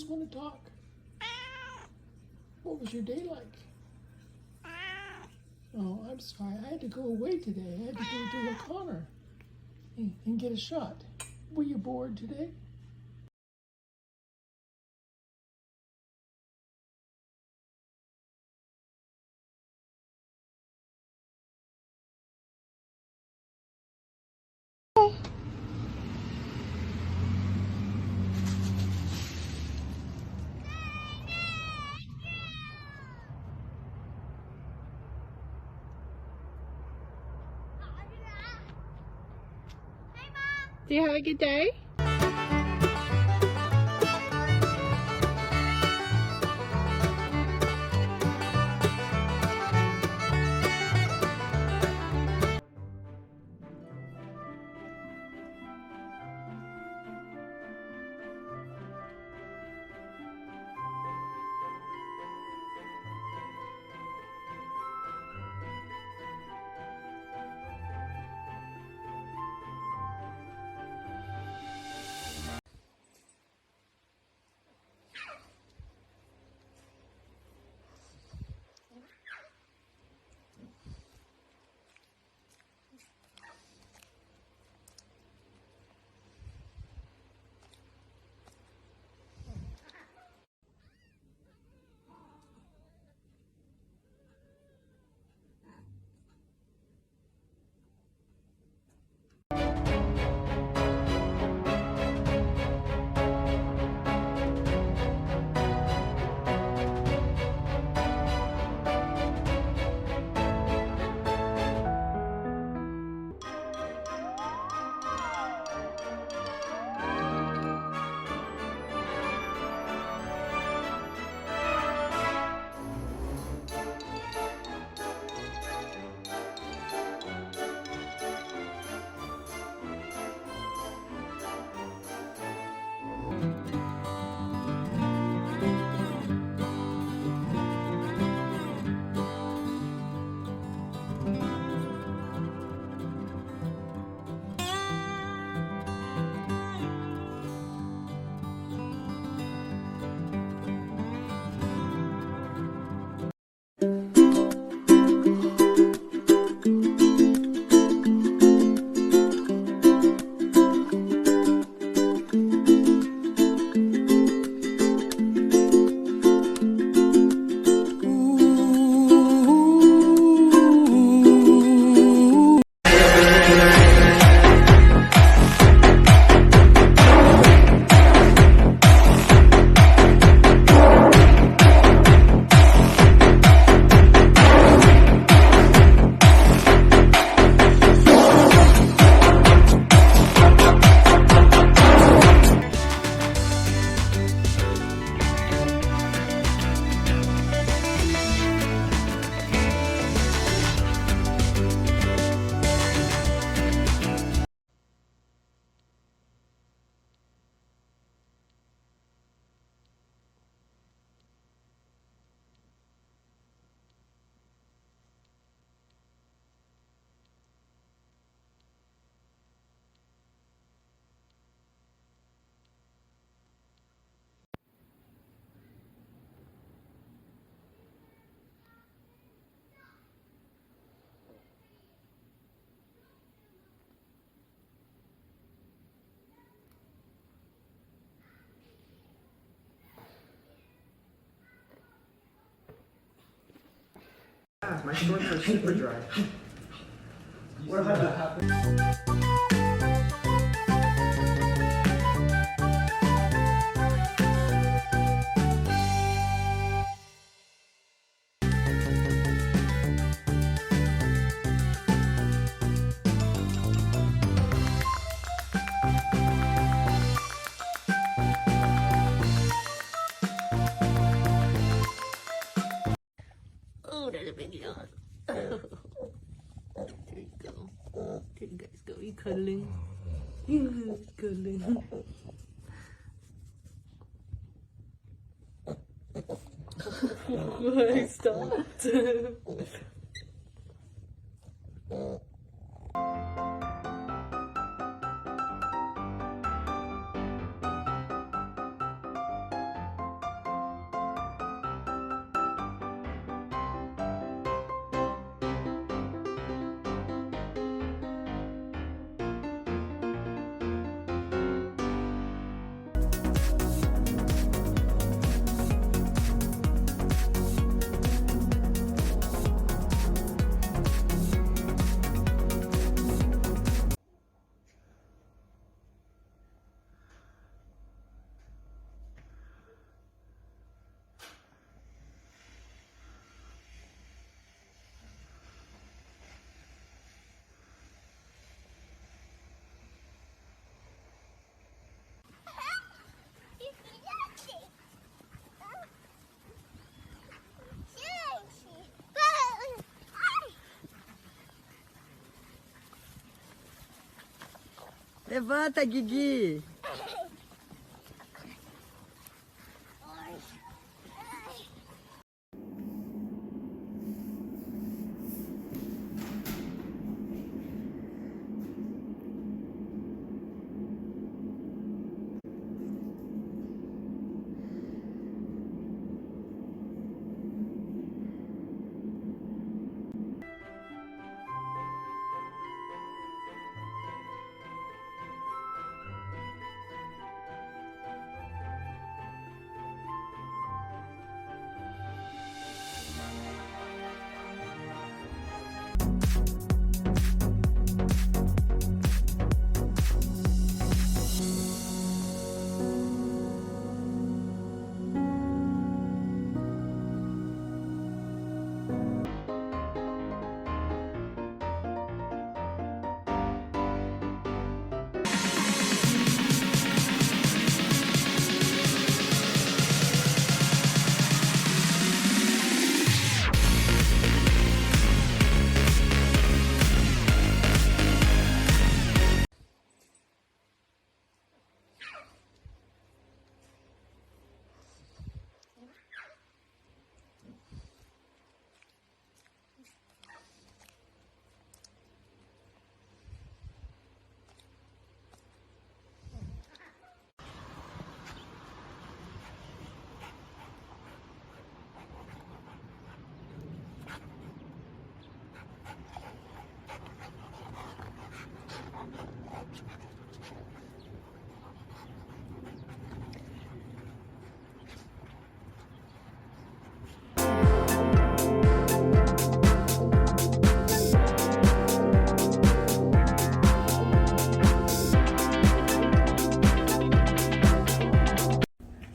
just want to talk. What was your day like? Oh, I'm sorry. I had to go away today. I had to go to the corner and get a shot. Were you bored today? Do you have a good day? My shorts are super dry. What if that happens? Oh, there's a big yawn. There you go. There you guys go. You cuddling? You cuddling. I stopped. Levanta, Guigui.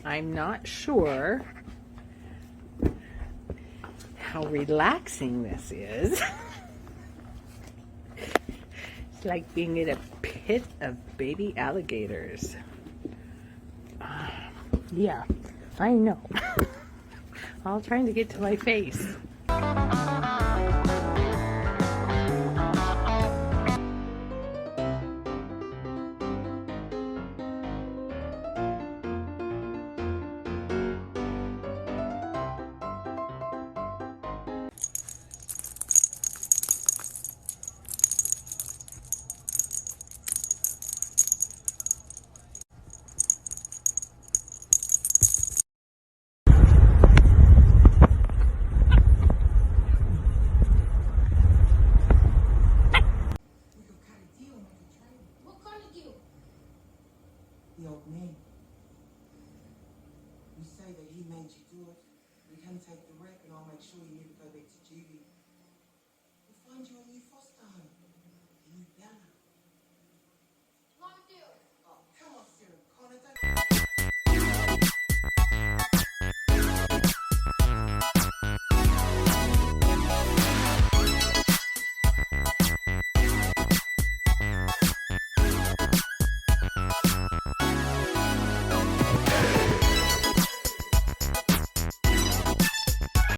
I'm not sure how relaxing this is. It's like being in a pit of baby alligators. Yeah, I know. All trying to get to my face. The old man. You say that he made you do it. We can take the wreck and I'll make sure you never go back to juvie. We'll find you a new foster home.